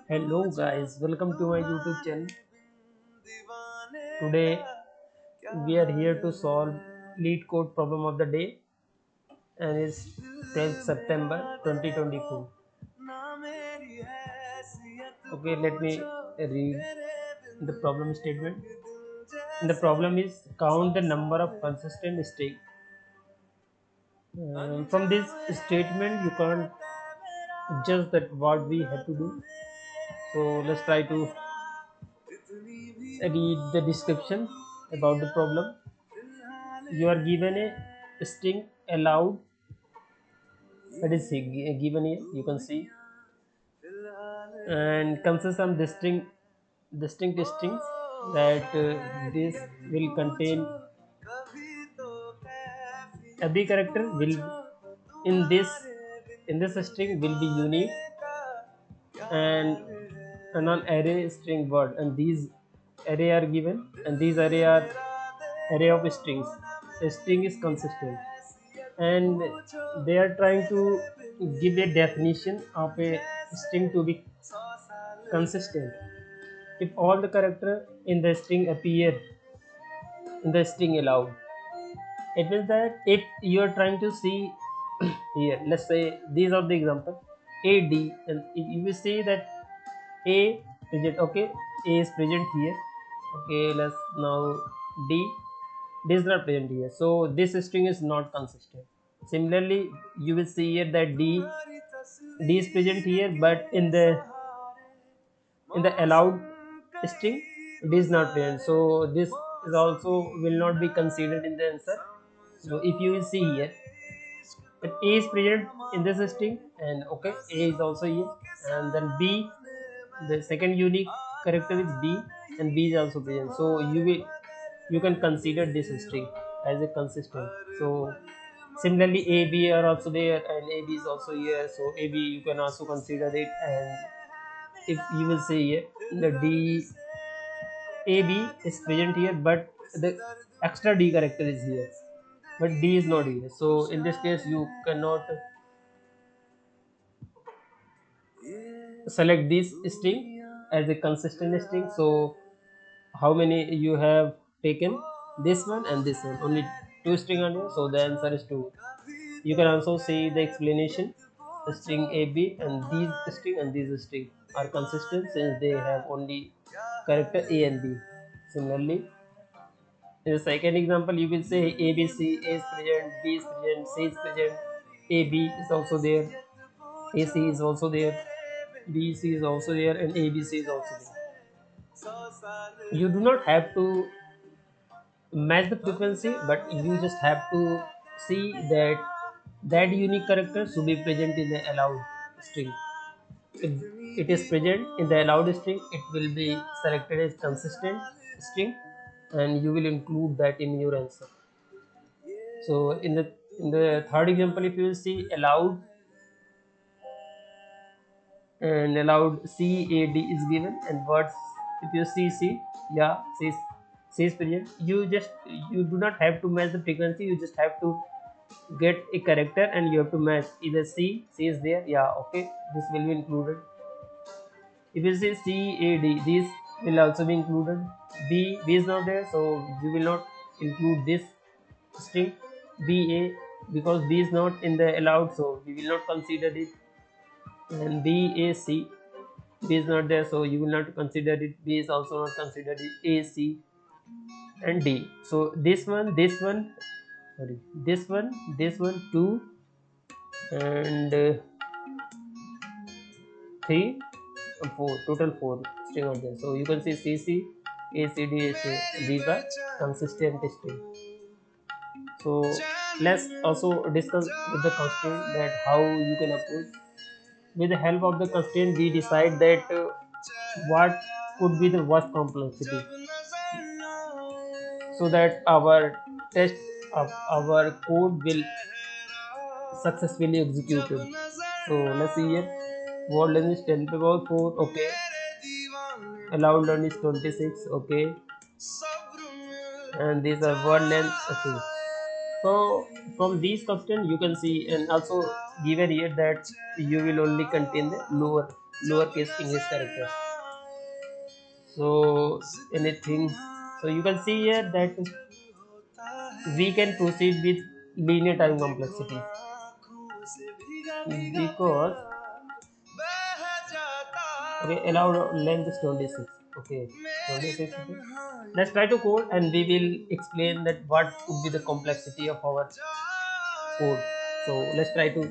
Hello guys, welcome to my YouTube channel. Today we are here to solve Leetcode problem of the day, and it's 12th September 2024. Okay, let me read the problem statement. The problem is count the number of consistent strings. From this statement you can't judge that what we have to do. So let's try to read the description about the problem. You are given a string allowed, that is given here, you can see, and consists of distinct strings that this will contain every character will in this string will be unique and a non-array string word, and these array are given, and these array are array of strings. A string is consistent, and they are trying to give a definition of a string to be consistent. If all the character in the string appear in the string allowed, it means that if you are trying to see here, let's say these are the example a d, and if you will see that a present, okay, a is present here, okay, let's now d, this is not present here, so this string is not consistent. Similarly, you will see here that d is present here, but in the allowed string it is not present, so this is also will not be considered in the answer. So if you will see here that a is present in this string, and okay, a is also here, and then b, the second unique character is b, and b is also present, so you can consider this string as a consistent. So similarly a b are also there, and a b is also here, so a b you can also consider it. And if you will see here the d a b is present here, but the extra d character is here, but d is not here, so in this case you cannot select this string as a consistent string. So how many you have taken? This one and this one, only two string on here, so the answer is 2. You can also see the explanation. The string ab and these string are consistent since they have only character a and b. Similarly, in the second example you will say abc, a is present, b is present, c is present, ab is also there, ac is also there, bc is also there, and abc is also there. You do not have to match the frequency, but you just have to see that unique character should be present in the allowed string. If it is present in the allowed string, it will be selected as consistent string, and you will include that in your answer. So in the third example, if you will see allowed, and allowed CAD is given, and words, if you see C, yeah, C is present. You do not have to match the frequency, you just have to get a character and you have to match either C is there, yeah, okay, this will be included. If you say CAD, this will also be included. B is not there, so you will not include this string BA, because B is not in the allowed, so we will not consider it. And BAC, B is not there, so you will not consider it. B is also not considered. AC and D. So sorry, this one, 2, and 3, 4. Total 4 string are there. So you can see CC, ACD, AC. These are consistent string. So let's also discuss with the constraint that how you can approach. With the help of the constraint, we decide that what could be the worst complexity, so that our test of our code will successfully executed. So let's see here. Word length is 10 to the power 4. Okay. Allowed length is 26. Okay. And these are word length. Okay. So from these constraints you can see, and also given here that you will only contain the lowercase English characters. So anything, so you can see here that we can proceed with linear time complexity because okay, allowed length is 26. Okay, 26. Okay. Let's try to code and we will explain that what would be the complexity of our code. So let's try to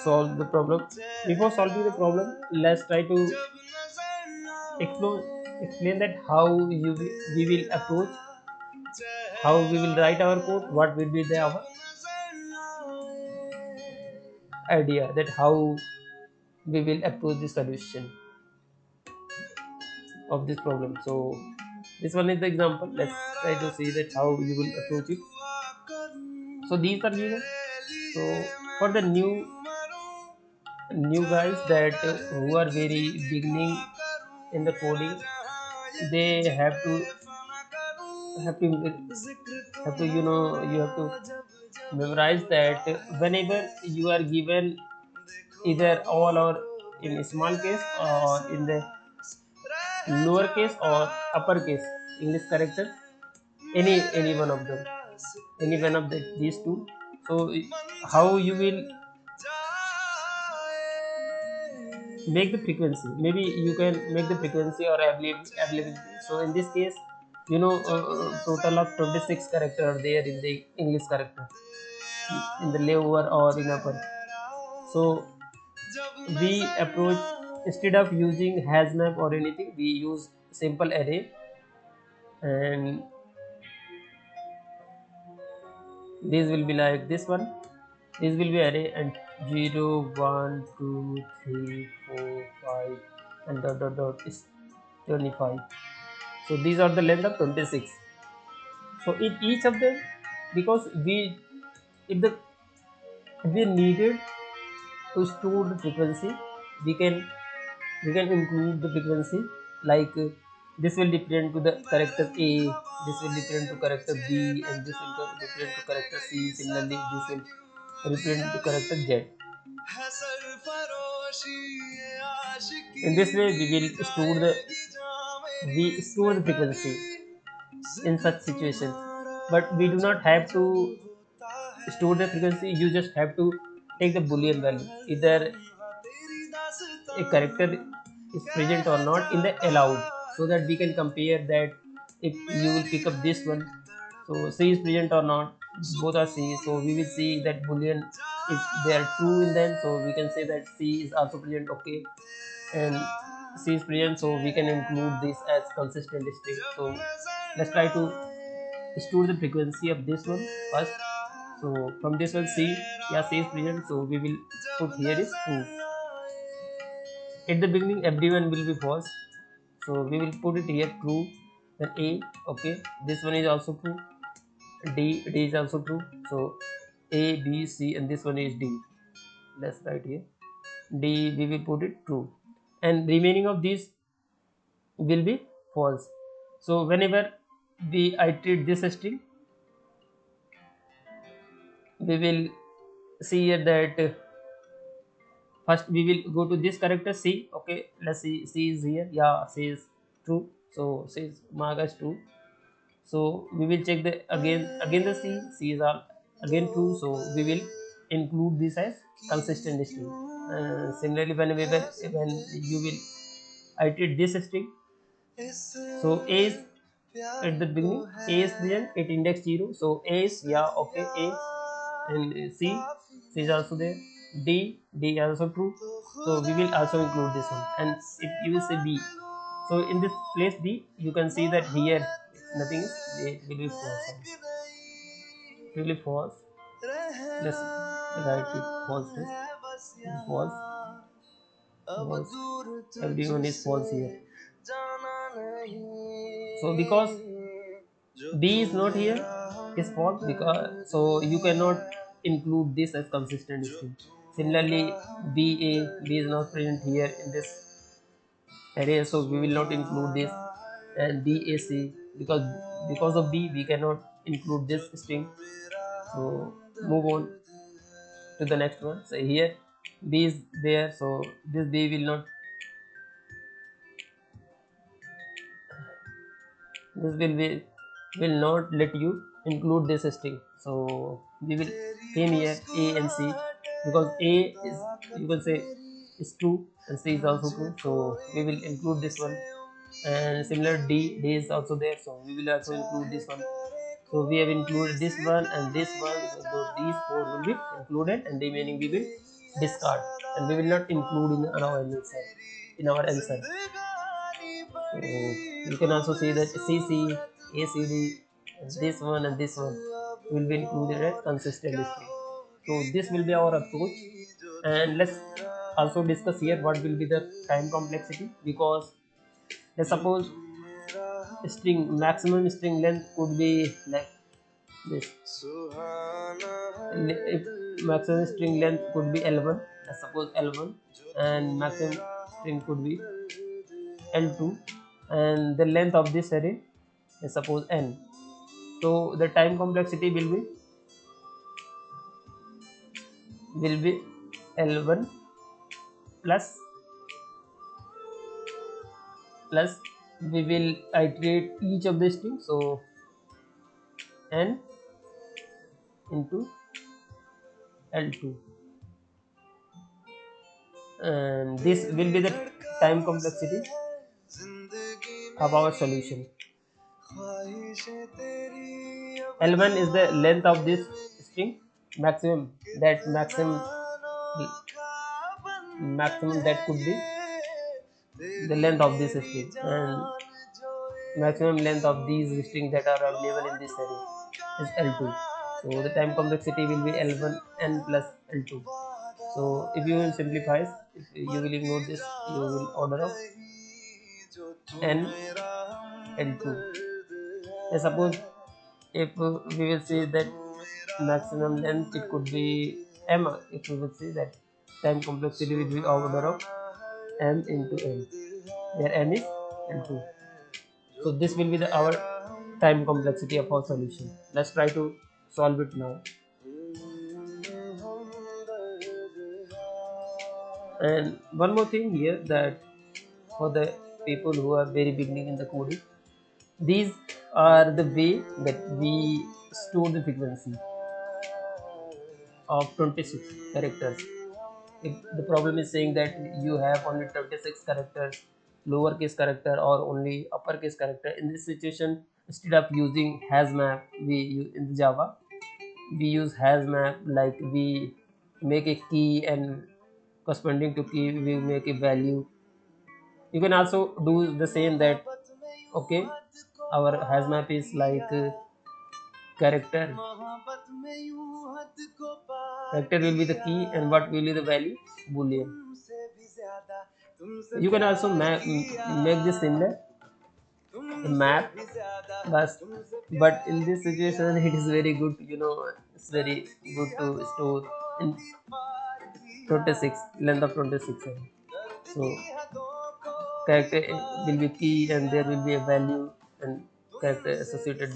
solve the problem. Before solving the problem, let's try to explore, explain that how we will approach, how we will write our code, what will be the our idea that how we will approach the solution of this problem. So this one is the example. Let's try to see that how you will approach it. So these are given. So for the new guys that who are very beginning in the coding, they have to you have to memorize that whenever you are given either all or in small case or in the lowercase or uppercase English character, any one of them, any one of these two. So how you will make the frequency, maybe you can make the frequency or availability. So in this case, total of 26 character are there in the English character in the lower or in upper. So we approach, instead of using hash map or anything, we use simple array, and this will be like this one. This will be array and 0 1 2 3 4 5 and dot dot dot is 25. So these are the length of 26. So in each of them, because if the if we needed to store the frequency, we can include the frequency like this will different to the character A, this will different to character B, and this will different to character C. Similarly, this will represent to character Z. In this way, we store the frequency in such situations. But we do not have to store the frequency. You just have to take the boolean value, either a character is present or not in the allowed, so that we can compare that if you will pick up this one, so C is present or not, both are C, so we will see that boolean if they are true in them, so we can say that C is also present. Okay, and C is present, so we can include this as consistent string. So let's try to store the frequency of this one first. So from this one, C, yeah, C is present, so we will put here is true. At the beginning, everyone will be false, so we will put it here true. Then A, okay, this one is also true. D is also true. So A, B, C, and this one is D. Let's write here D. We will put it true, and remaining of these will be false. So whenever we iterate this string, we will see here that first we will go to this character C. Okay, let's see, C is here, yeah, C is true, so C is marked as true. So we will check the again the C is all again true, so we will include this as consistent string. Similarly, when you will iterate this string, so A is at the beginning, A is present at index 0, so A is, yeah, okay, A, and C is also there. D is also true, so we will also include this one. And if you will say B, so in this place B, you can see that here nothing is, it will be false. It will be false. Let's write it false test. False. False. Everyone is false here. So because B is not here, is false, because so you cannot include this as consistent string. Similarly, B is not present here in this array, so we will not include this. And BAC, because of B we cannot include this string. So move on. to the next one. So here b is there, so this b will not let you include this string. So we will came here a and c, because a is, you can say, is true and c is also true, so we will include this one. And similar d is also there, so we will also include this one. So we have included this one and this one, so these four will be included, and the remaining we will discard, and we will not include in our answer. So you can also see that CC, ACD, and this one will be included as consistent string. So this will be our approach, and let's also discuss here what will be the time complexity, because let's suppose maximum string length could be like this. If maximum string length could be L1, let's suppose L1, and maximum string could be L2, and the length of this array is suppose n. So the time complexity will be L1 plus we will iterate each of the strings, so n into L2, and this will be the time complexity of our solution. L1 is the length of this string, maximum that could be the length of this string, and maximum length of these strings that are available in this array is L2. So the time complexity will be L1 n plus L2. So if you will simplify, if you will ignore this, you will order of n L2. And suppose if we will say that maximum length, it could be m. If we will say that time complexity will be order of m into n, where m is L2. So this will be our time complexity of our solution. Let's try to solve it now. And one more thing here, that for the people who are very beginning in the coding, these are the way that we store the frequency of 26 characters. If the problem is saying that you have only 26 characters, lowercase character or only uppercase character, in this situation, instead of using has map, we use in Java, we use has map, like we make a key, and corresponding to key we make a value. You can also do the same, that okay, our has map is like character will be the key, and what will be the value? Boolean. You can also make this similar map, but in this situation it is very good, it's very good to store in 26, length of 26. So character will be key, and there will be a value, and character associated,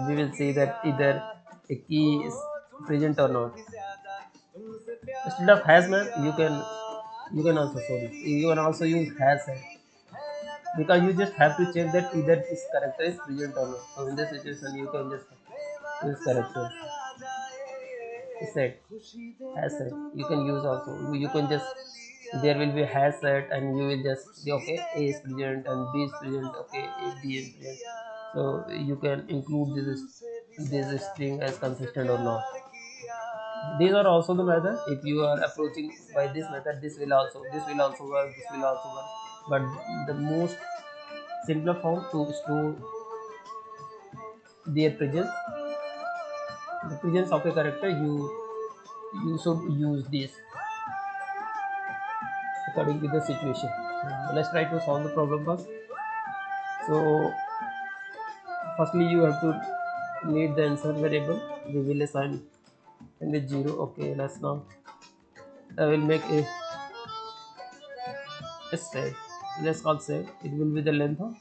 we will see that either a key is present or not. Instead of has map, you can also use has set, because you just have to check that either this character is present or not. So in this situation you can just use character set, has set. You can use also, you can just, there will be has set, and you will just say okay, a is present and b is present, okay, a b is present. So you can include this string as consistent or not. These are also the method. If you are approaching by this method, this will also work. But the most simpler form to store their presence, the presence of a character, you should use this according to the situation. Let's try to solve the problem first. So firstly you have to need the answer variable. We will assign in the 0. Okay, I will make a set. Let's call set. It will be the length of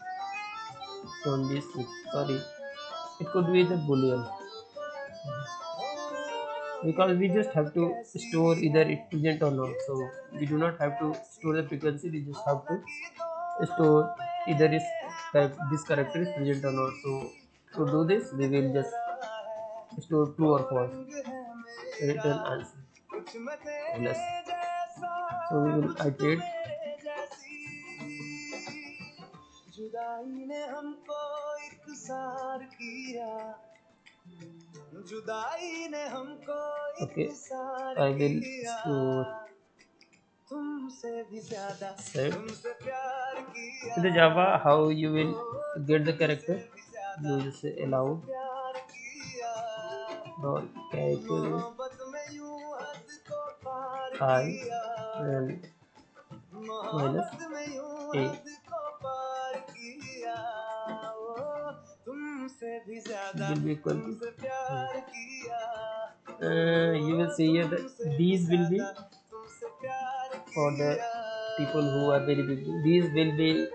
26. Sorry, it could be the boolean. because we just have to store either it present or not. So we do not have to store the frequency, we just have to store either this character is present or not. So to do this we will just store true or false, return answer. So so we will iterate. जुदाई ने हमको इकसार किया, जुदाई ने हमको इकसार किया। I will store set. In the Java, how you will get the character? You just say allow dot character I and minus a. Will be equal to you will see here that these will be for the people who are very big. These will be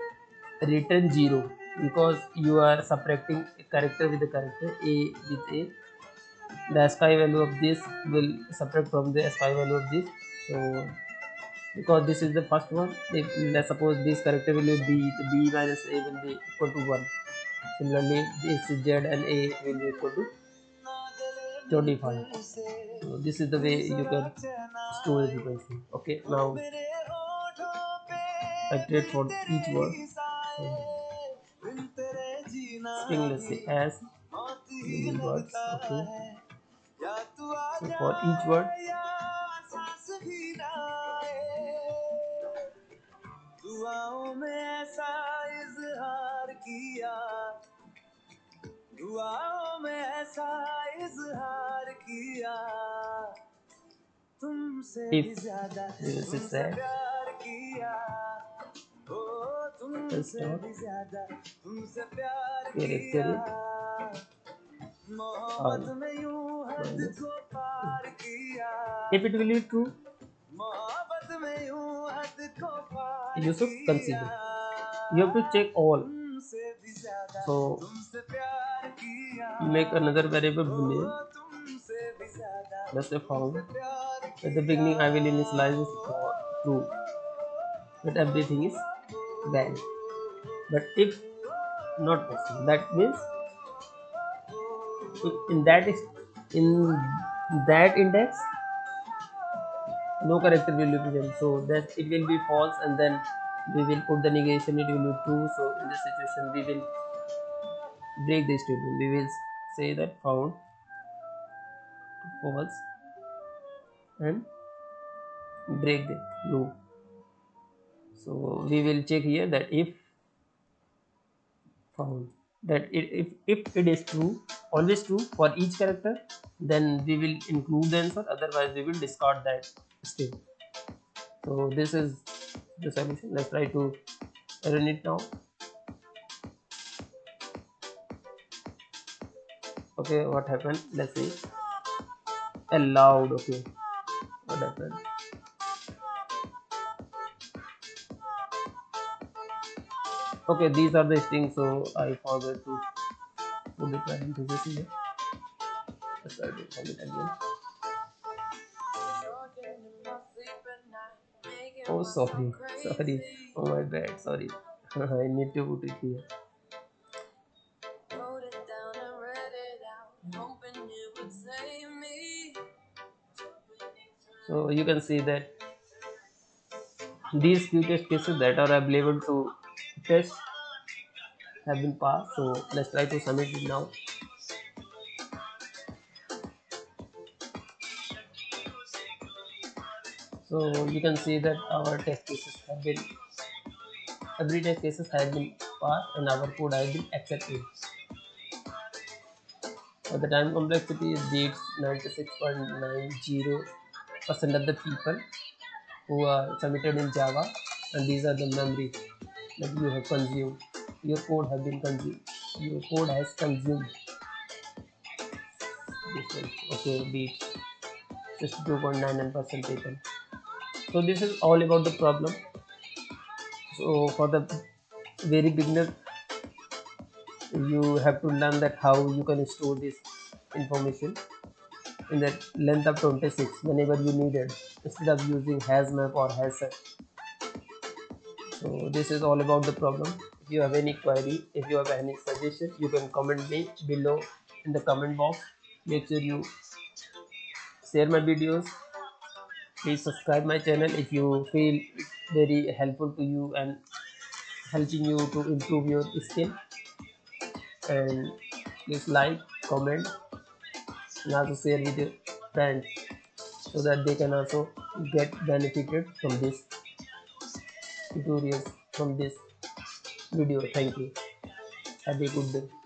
written 0 because you are subtracting a character with a character, a with a. The SPI value of this will subtract from the SPI value of this. So because this is the first one, if let's suppose this character will be b, the b minus a will be equal to 1. Similarly, this z and a will be equal to 25. So this is the way you can store the frequency. Okay, now I create for each word. String, let's say as million words. Okay. So for each word, दुआओं में ऐसा इज़हार किया, दुआओं में ऐसा इज़हार किया, तुमसे भी ज़्यादा तुमसे प्यार किया, ओ तुमसे भी ज़्यादा तुमसे प्यार किया, मोहब्बत में यूं हद को पार किया. If it will be true, you should consider. You have to check all. So make another variable boolean. Let's say found. At the beginning I will initialize this for true, but everything is bad. But if not possible, that means in that index no character will be present, so that it will be false, and then we will put the negation, it will be true. So in this situation we will break this statement, we will say that found false and break the loop. So we will check here that if found that if it is true, always true for each character, then we will include the answer, otherwise we will discard that string. So this is the solution. Let's try to run it now. Okay, what happened? Let's see. Allowed. Okay, what happened? Okay, these are the strings, so I forgot to put the parentheses here. Let's try to form it again. Oh, sorry. Oh my bad, sorry. I need to put it here. So you can see that these few test cases that are available to test have been passed. So let's try to submit it now. So you can see that our test cases have been, every test cases have been passed and our code has been accepted. So the time complexity is beats 96.90% of the people who are submitted in Java, and these are the memory that you have consumed. Your code have been consumed. Your code has consumed this one. Okay, beats 62.99% people. So this is all about the problem. So for the very beginner, you have to learn that how you can store this information. in the length of 26 whenever you need it, instead of using has map or has set. So this is all about the problem. If you have any query, if you have any suggestion, you can comment me below in the comment box. Make sure you share my videos. Please subscribe my channel if you feel very helpful to you and helping you to improve your skill. And please like, comment, and also share with your friends so that they can also get benefited from this tutorials, from this video. Thank you. Have a good day.